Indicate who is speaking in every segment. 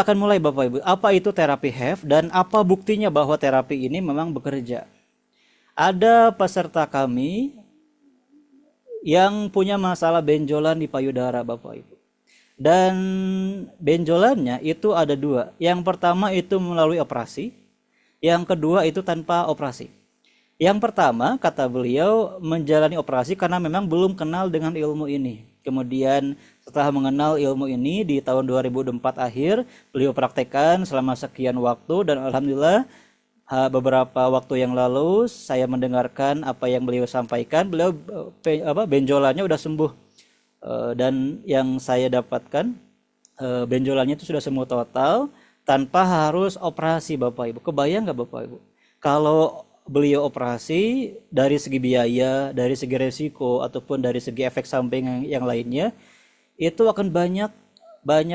Speaker 1: Akan mulai Bapak Ibu, apa itu terapi HEF dan apa buktinya bahwa terapi ini memang bekerja. Ada peserta kami yang punya masalah benjolan di payudara Bapak Ibu. Dan benjolannya itu ada dua. Yang pertama itu melalui operasi, yang kedua itu tanpa operasi. Yang pertama, kata beliau, menjalani operasi karena memang belum kenal dengan ilmu ini. Kemudian setelah mengenal ilmu ini di tahun 2004 akhir, beliau praktekkan selama sekian waktu dan alhamdulillah beberapa waktu yang lalu saya mendengarkan apa yang beliau sampaikan. Beliau benjolannya udah sembuh. Dan yang saya dapatkan benjolannya itu sudah sembuh total tanpa harus operasi Bapak Ibu. Kebayang nggak Bapak Ibu? Kalau beliau operasi dari segi biaya, dari segi resiko ataupun dari segi efek samping yang lainnya itu akan banyak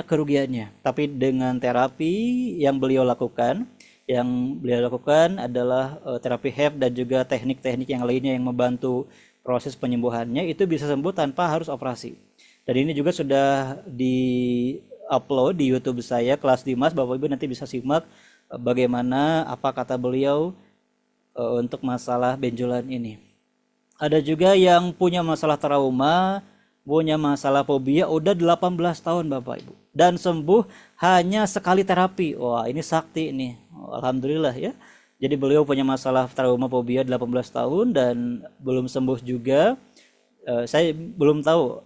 Speaker 1: kerugiannya. Tapi dengan terapi yang beliau lakukan, adalah terapi HEF dan juga teknik-teknik yang lainnya yang membantu proses penyembuhannya itu bisa sembuh tanpa harus operasi. Dan ini juga sudah di-upload di YouTube saya, Kelas Dimas. Bapak Ibu nanti bisa simak bagaimana apa kata beliau untuk masalah benjolan ini. Ada juga yang punya masalah trauma, punya masalah fobia udah 18 tahun Bapak Ibu. Dan sembuh hanya sekali terapi. Wah, ini sakti nih. Alhamdulillah ya. Jadi beliau punya masalah trauma fobia 18 tahun dan belum sembuh juga. Saya belum tahu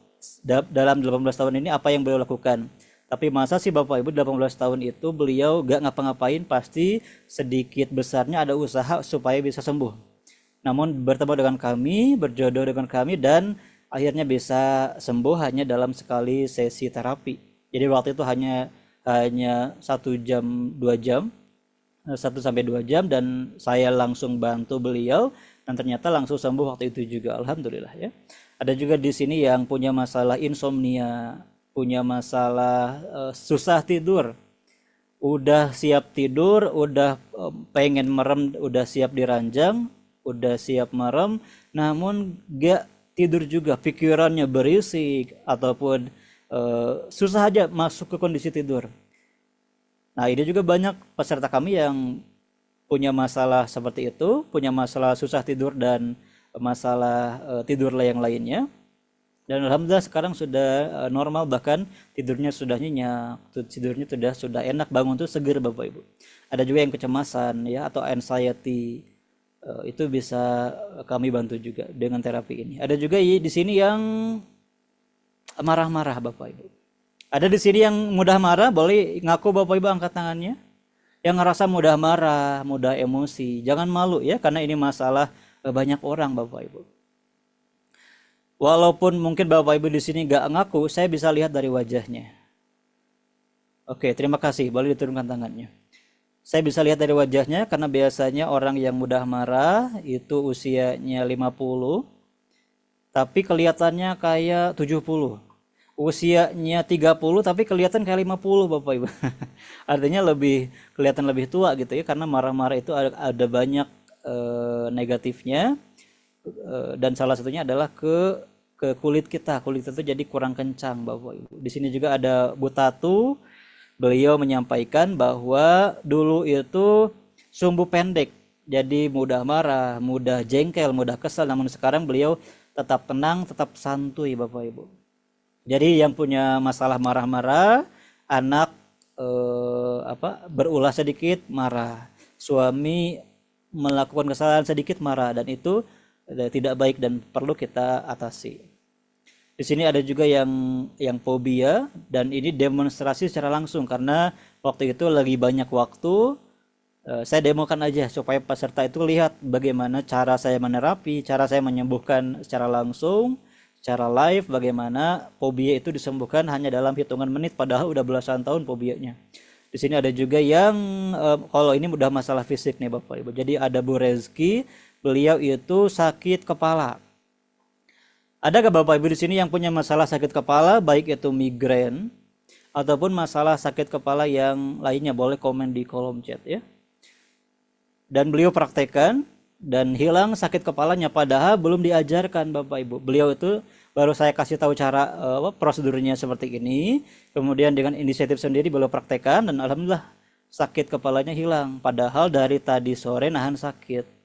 Speaker 1: dalam 18 tahun ini apa yang beliau lakukan. Tapi masa sih Bapak Ibu 18 tahun itu beliau gak ngapa-ngapain, pasti sedikit besarnya ada usaha supaya bisa sembuh. Namun bertemu dengan kami, berjodoh dengan kami dan akhirnya bisa sembuh hanya dalam sekali sesi terapi. Jadi waktu itu hanya 1 jam 2 jam, 1 sampai 2 jam, dan saya langsung bantu beliau dan ternyata langsung sembuh waktu itu juga, alhamdulillah ya. Ada juga di sini yang punya masalah insomnia, punya masalah susah tidur, udah siap tidur, udah pengen merem, udah siap diranjang, udah siap merem, namun gak tidur juga, pikirannya berisik ataupun susah aja masuk ke kondisi tidur. Nah, ini juga banyak peserta kami yang punya masalah seperti itu, punya masalah susah tidur dan masalah tidur yang lainnya. Dan alhamdulillah sekarang sudah normal, bahkan tidurnya sudah nyenyak, tidurnya sudah enak, bangun tuh seger Bapak Ibu. Ada juga yang kecemasan ya atau anxiety, itu bisa kami bantu juga dengan terapi ini. Ada juga di sini yang marah-marah Bapak Ibu. Ada di sini yang mudah marah, boleh ngaku Bapak Ibu, angkat tangannya. Yang ngerasa mudah marah, mudah emosi, jangan malu ya, karena ini masalah banyak orang Bapak Ibu. Walaupun mungkin Bapak Ibu di sini gak ngaku, saya bisa lihat dari wajahnya. Oke, terima kasih, boleh diturunkan tangannya. Saya bisa lihat dari wajahnya karena biasanya orang yang mudah marah itu usianya 50, tapi kelihatannya kayak 70. Usianya 30 tapi kelihatan kayak 50 Bapak Ibu. Artinya kelihatan lebih tua gitu ya, karena marah-marah itu ada banyak negatifnya, dan salah satunya adalah ke kulit kita. Kulit kita jadi kurang kencang Bapak Ibu. Di sini juga ada Bu Tatu. Beliau menyampaikan bahwa dulu itu sumbu pendek, jadi mudah marah, mudah jengkel, mudah kesal, namun sekarang beliau tetap tenang, tetap santuy Bapak Ibu. Jadi yang punya masalah marah-marah, anak berulah sedikit marah, suami melakukan kesalahan sedikit marah, dan itu tidak baik dan perlu kita atasi. Di sini ada juga yang fobia, dan ini demonstrasi secara langsung karena waktu itu lagi banyak waktu. Saya demokan aja supaya peserta itu lihat bagaimana cara saya menerapi, cara saya menyembuhkan secara langsung, secara live, bagaimana fobia itu disembuhkan hanya dalam hitungan menit, padahal udah belasan tahun fobianya. Di sini ada juga yang kalau ini udah masalah fisik nih Bapak Ibu. Jadi ada Bu Rezki, beliau itu sakit kepala. Ada gak Bapak Ibu di sini yang punya masalah sakit kepala, baik itu migrain ataupun masalah sakit kepala yang lainnya? Boleh komen di kolom chat ya. Dan beliau praktekkan dan hilang sakit kepalanya, padahal belum diajarkan Bapak Ibu. Beliau itu baru saya kasih tahu cara prosedurnya seperti ini, kemudian dengan inisiatif sendiri beliau praktekkan dan alhamdulillah sakit kepalanya hilang, padahal dari tadi sore nahan sakit.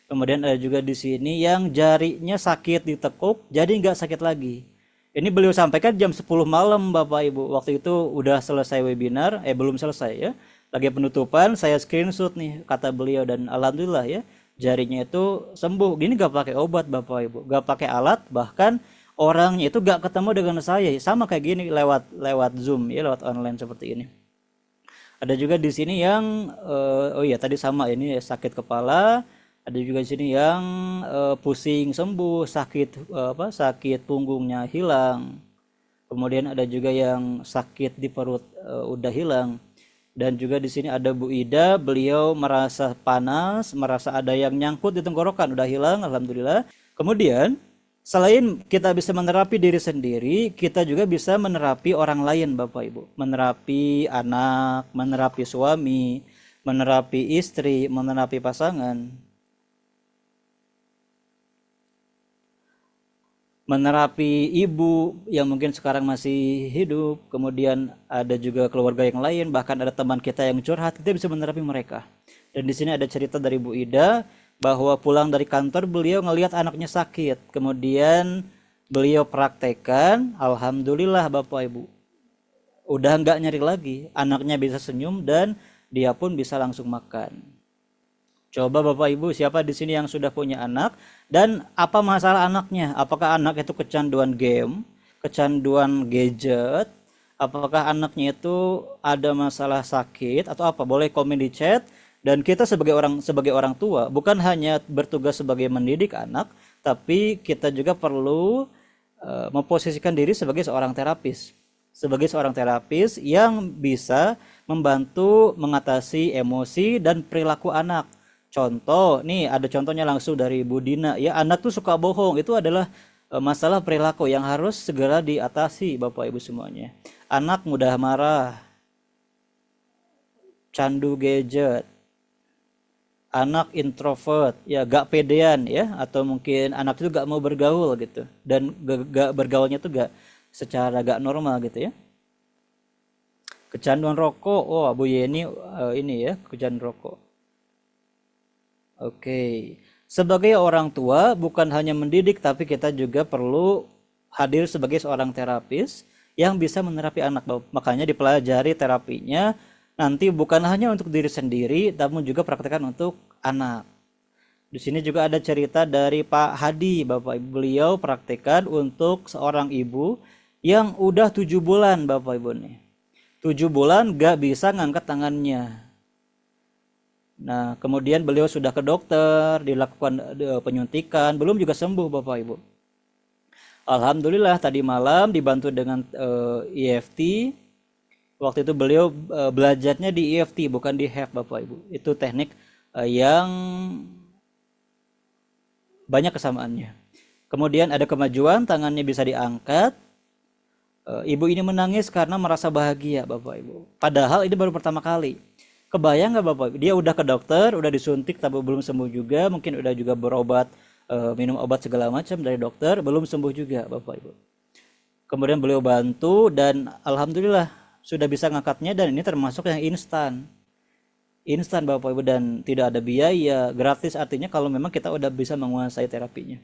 Speaker 1: Kemudian ada juga di sini yang jarinya sakit ditekuk jadi nggak sakit lagi. Ini beliau sampaikan jam 10 malam Bapak Ibu. Waktu itu udah selesai webinar, belum selesai ya. Lagi penutupan, saya screenshot nih kata beliau dan alhamdulillah ya, jarinya itu sembuh. Ini gak pakai obat Bapak Ibu, gak pakai alat, bahkan orangnya itu gak ketemu dengan saya, sama kayak gini lewat Zoom ya, lewat online seperti ini. Ada juga di sini yang oh iya tadi sama ini sakit kepala, ada juga di sini yang pusing sembuh, sakit punggungnya hilang. Kemudian ada juga yang sakit di perut udah hilang. Dan juga di sini ada Bu Ida, beliau merasa panas, merasa ada yang nyangkut di tenggorokan, udah hilang, alhamdulillah. Kemudian selain kita bisa menerapi diri sendiri, kita juga bisa menerapi orang lain Bapak Ibu. Menerapi anak, menerapi suami, menerapi istri, menerapi pasangan. Menerapi ibu yang mungkin sekarang masih hidup, kemudian ada juga keluarga yang lain, bahkan ada teman kita yang curhat, kita bisa menerapi mereka. Dan di sini ada cerita dari Bu Ida bahwa pulang dari kantor beliau ngelihat anaknya sakit, kemudian beliau praktekkan, alhamdulillah Bapak Ibu, udah nggak nyari lagi, anaknya bisa senyum dan dia pun bisa langsung makan. Coba Bapak Ibu, siapa di sini yang sudah punya anak dan apa masalah anaknya? Apakah anak itu kecanduan game, kecanduan gadget? Apakah anaknya itu ada masalah sakit atau apa? Boleh komen di chat. Dan kita sebagai orang tua bukan hanya bertugas sebagai mendidik anak, tapi kita juga perlu memposisikan diri sebagai seorang terapis. Sebagai seorang terapis yang bisa membantu mengatasi emosi dan perilaku anak. Contoh, nih ada contohnya langsung dari Bu Dina ya, anak tuh suka bohong, itu adalah masalah perilaku yang harus segera diatasi Bapak Ibu semuanya. Anak mudah marah, candu gadget, anak introvert, ya gak pedean ya, atau mungkin anak itu gak mau bergaul gitu, dan gak bergaulnya tuh secara gak normal gitu ya. Kecanduan rokok, oh Bu Yeni ini ya, kecanduan rokok. Oke, sebagai orang tua bukan hanya mendidik tapi kita juga perlu hadir sebagai seorang terapis yang bisa menerapi anak. Makanya dipelajari terapinya nanti bukan hanya untuk diri sendiri namun juga praktekkan untuk anak. Di sini juga ada cerita dari Pak Hadi, Bapak Ibu, beliau praktekkan untuk seorang ibu yang udah 7 bulan Bapak Ibu nih. 7 bulan gak bisa ngangkat tangannya. Nah, kemudian beliau sudah ke dokter, dilakukan penyuntikan, belum juga sembuh Bapak Ibu. Alhamdulillah tadi malam dibantu dengan EFT. Waktu itu beliau belajarnya di EFT bukan di HEF Bapak Ibu. Itu teknik yang banyak kesamaannya. Kemudian ada kemajuan, tangannya bisa diangkat. Ibu ini menangis karena merasa bahagia Bapak Ibu. Padahal ini baru pertama kali. Kebayang nggak Bapak? Dia udah ke dokter, udah disuntik tapi belum sembuh juga, mungkin udah juga berobat, minum obat segala macam dari dokter, belum sembuh juga Bapak Ibu. Kemudian beliau bantu dan alhamdulillah sudah bisa ngangkatnya dan ini termasuk yang instan. Instan Bapak Ibu dan tidak ada biaya, gratis artinya kalau memang kita udah bisa menguasai terapinya.